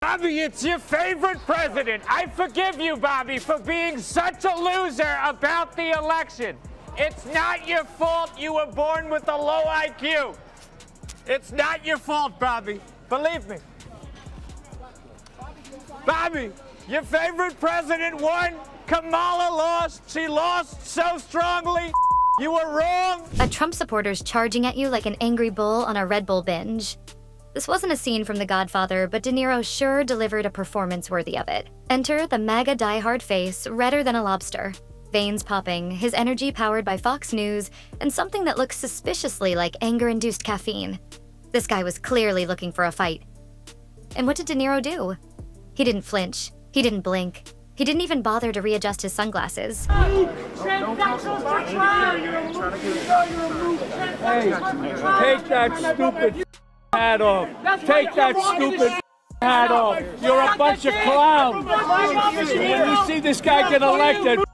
Bobby, it's your favorite president. I forgive you, Bobby, for being such a loser about the election. It's not your fault you were born with a low IQ. It's not your fault, Bobby. Believe me. Bobby, your favorite president won. Kamala lost. She lost so strongly. You were wrong. A Trump supporter's charging at you like an angry bull on a Red Bull binge. This wasn't a scene from The Godfather, but De Niro sure delivered a performance worthy of it. Enter the MAGA diehard face, redder than a lobster. Veins popping, his energy powered by Fox News, and something that looks suspiciously like anger-induced caffeine. This guy was clearly looking for a fight. And what did De Niro do? He didn't flinch. He didn't blink. He didn't even bother to readjust his sunglasses. Hey, take that stupid hat off. Take that stupid hat off. You're a bunch of clowns. When you see this guy get elected, you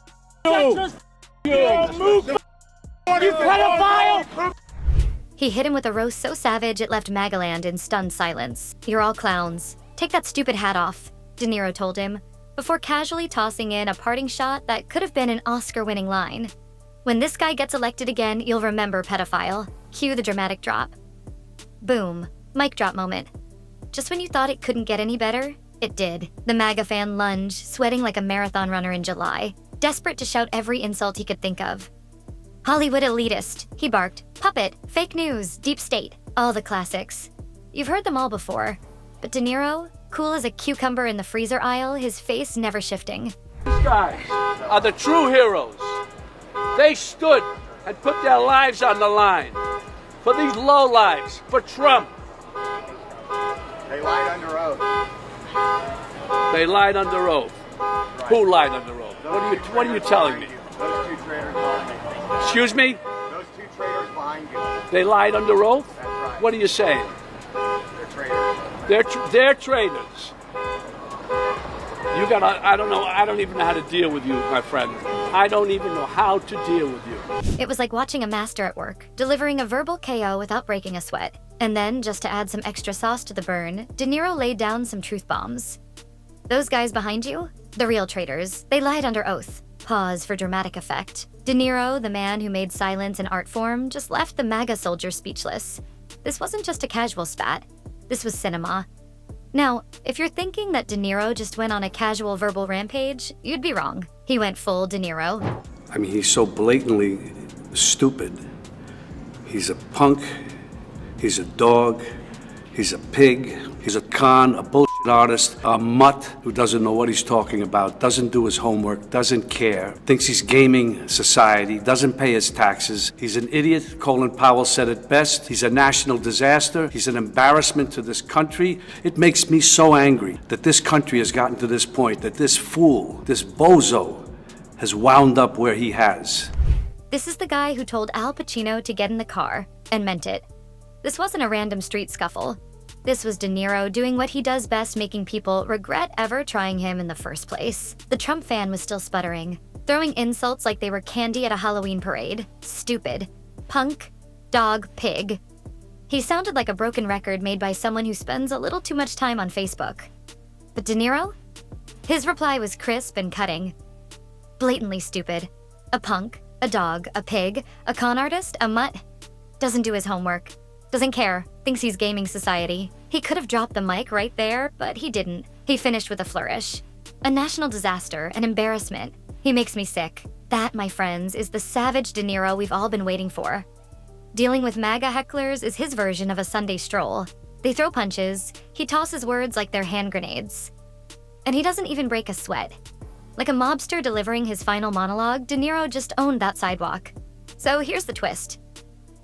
pedophile! He hit him with a roast so savage it left Magaland in stunned silence. You're all clowns. Take that stupid hat off, De Niro told him, before casually tossing in a parting shot that could have been an Oscar-winning line. When this guy gets elected again, you'll remember pedophile. Cue the dramatic drop. Boom. Mic drop moment. Just when you thought it couldn't get any better, it did. The MAGA fan lunged, sweating like a marathon runner in July, desperate to shout every insult he could think of. Hollywood elitist, he barked. Puppet, fake news, deep state, all the classics. You've heard them all before. But De Niro, cool as a cucumber in the freezer aisle, his face never shifting. These guys are the true heroes. They stood and put their lives on the line for these lowlives, for Trump. They lied under oath. They lied under oath. Right. Who lied under oath? What are you telling me? Those two traitors behind you. Excuse me? Those two traitors behind you. They lied under oath? That's right. What are you saying? They're traitors. They're traitors. You gotta, I don't even know how to deal with you, my friend. I don't even know how to deal with you. It was like watching a master at work, delivering a verbal KO without breaking a sweat. And then, just to add some extra sauce to the burn, De Niro laid down some truth bombs. Those guys behind you? The real traitors. They lied under oath. Pause for dramatic effect. De Niro, the man who made silence an art form, just left the MAGA soldier speechless. This wasn't just a casual spat. This was cinema. Now, if you're thinking that De Niro just went on a casual verbal rampage, you'd be wrong. He went full De Niro. I mean, he's so blatantly stupid. He's a punk, he's a dog, he's a pig, he's a con, a bullshit artist, a mutt who doesn't know what he's talking about, doesn't do his homework, doesn't care, thinks he's gaming society, doesn't pay his taxes. He's an idiot. Colin Powell said it best. He's a national disaster. He's an embarrassment to this country. It makes me so angry that this country has gotten to this point, that this fool, this bozo, has wound up where he has. This is the guy who told Al Pacino to get in the car, and meant it. This wasn't a random street scuffle. This was De Niro doing what he does best, making people regret ever trying him in the first place. The Trump fan was still sputtering, throwing insults like they were candy at a Halloween parade. Stupid. Punk. Dog. Pig. He sounded like a broken record made by someone who spends a little too much time on Facebook. But De Niro? His reply was crisp and cutting. Blatantly stupid. A punk. A dog. A pig. A con artist. A mutt. Doesn't do his homework. Doesn't care. Thinks he's gaming society. He could have dropped the mic right there, but he didn't. He finished with a flourish. A national disaster, an embarrassment. He makes me sick. That, my friends, is the savage De Niro we've all been waiting for. Dealing with MAGA hecklers is his version of a Sunday stroll. They throw punches, he tosses words like they're hand grenades. And he doesn't even break a sweat. Like a mobster delivering his final monologue, De Niro just owned that sidewalk. So here's the twist.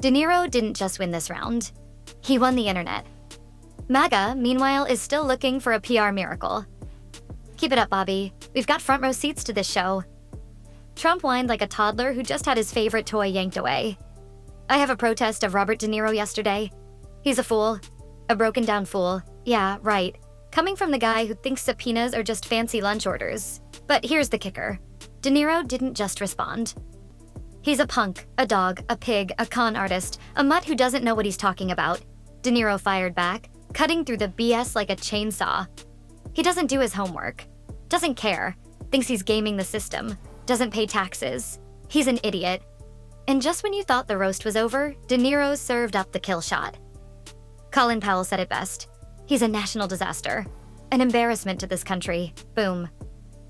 De Niro didn't just win this round. He won the internet. MAGA, meanwhile, is still looking for a PR miracle. Keep it up, Bobby. We've got front row seats to this show. Trump whined like a toddler who just had his favorite toy yanked away. I have a protest of Robert De Niro yesterday. He's a fool. A broken down fool. Yeah, right. Coming from the guy who thinks subpoenas are just fancy lunch orders. But here's the kicker. De Niro didn't just respond. He's a punk, a dog, a pig, a con artist, a mutt who doesn't know what he's talking about. De Niro fired back, cutting through the BS like a chainsaw. He doesn't do his homework, doesn't care, thinks he's gaming the system, doesn't pay taxes. He's an idiot. And just when you thought the roast was over, De Niro served up the kill shot. Colin Powell said it best. He's a national disaster. An embarrassment to this country. Boom.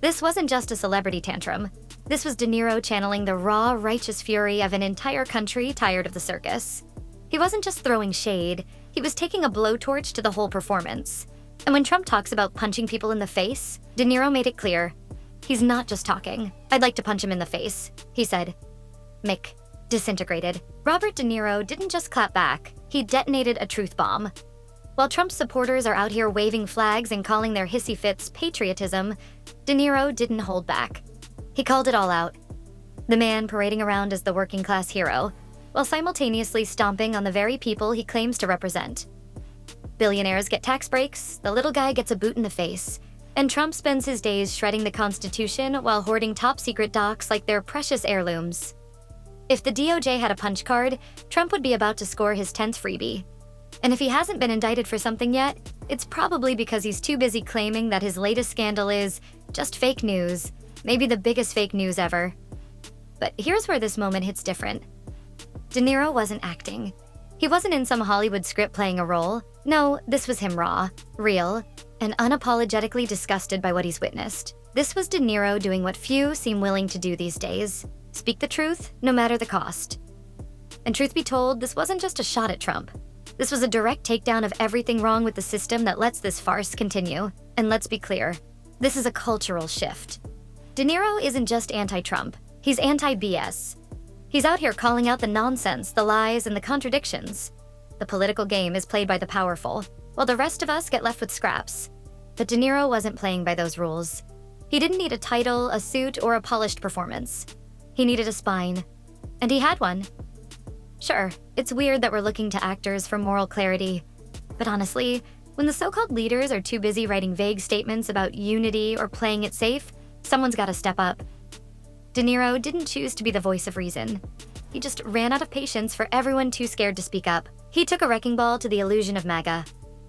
This wasn't just a celebrity tantrum. This was De Niro channeling the raw, righteous fury of an entire country tired of the circus. He wasn't just throwing shade, he was taking a blowtorch to the whole performance. And when Trump talks about punching people in the face, De Niro made it clear. He's not just talking. I'd like to punch him in the face, he said. Mick. Disintegrated. Robert De Niro didn't just clap back, he detonated a truth bomb. While Trump's supporters are out here waving flags and calling their hissy fits patriotism, De Niro didn't hold back. He called it all out. The man parading around as the working class hero, while simultaneously stomping on the very people he claims to represent. Billionaires get tax breaks, the little guy gets a boot in the face, and Trump spends his days shredding the Constitution while hoarding top-secret docs like they're precious heirlooms. If the DOJ had a punch card, Trump would be about to score his 10th freebie. And if he hasn't been indicted for something yet, it's probably because he's too busy claiming that his latest scandal is just fake news, maybe the biggest fake news ever. But here's where this moment hits different. De Niro wasn't acting. He wasn't in some Hollywood script playing a role. No, this was him raw, real, and unapologetically disgusted by what he's witnessed. This was De Niro doing what few seem willing to do these days. Speak the truth, no matter the cost. And truth be told, this wasn't just a shot at Trump. This was a direct takedown of everything wrong with the system that lets this farce continue. And let's be clear, this is a cultural shift. De Niro isn't just anti-Trump, he's anti-BS. He's out here calling out the nonsense, the lies, and the contradictions. The political game is played by the powerful, while the rest of us get left with scraps. But De Niro wasn't playing by those rules. He didn't need a title, a suit, or a polished performance. He needed a spine. And he had one. Sure, it's weird that we're looking to actors for moral clarity. But honestly, when the so-called leaders are too busy writing vague statements about unity or playing it safe, someone's gotta step up. De Niro didn't choose to be the voice of reason. He just ran out of patience for everyone too scared to speak up. He took a wrecking ball to the illusion of MAGA.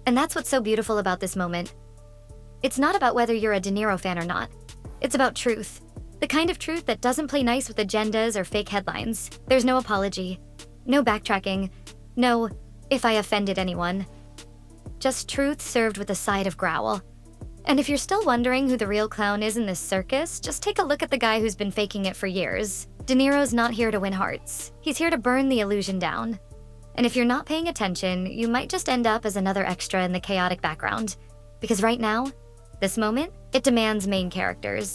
And that's what's so beautiful about this moment. It's not about whether you're a De Niro fan or not. It's about truth. The kind of truth that doesn't play nice with agendas or fake headlines. There's no apology. No backtracking. No, if I offended anyone. Just truth served with a side of growl. And if you're still wondering who the real clown is in this circus, just take a look at the guy who's been faking it for years. De Niro's not here to win hearts. He's here to burn the illusion down. And if you're not paying attention, you might just end up as another extra in the chaotic background. Because right now, this moment, it demands main characters.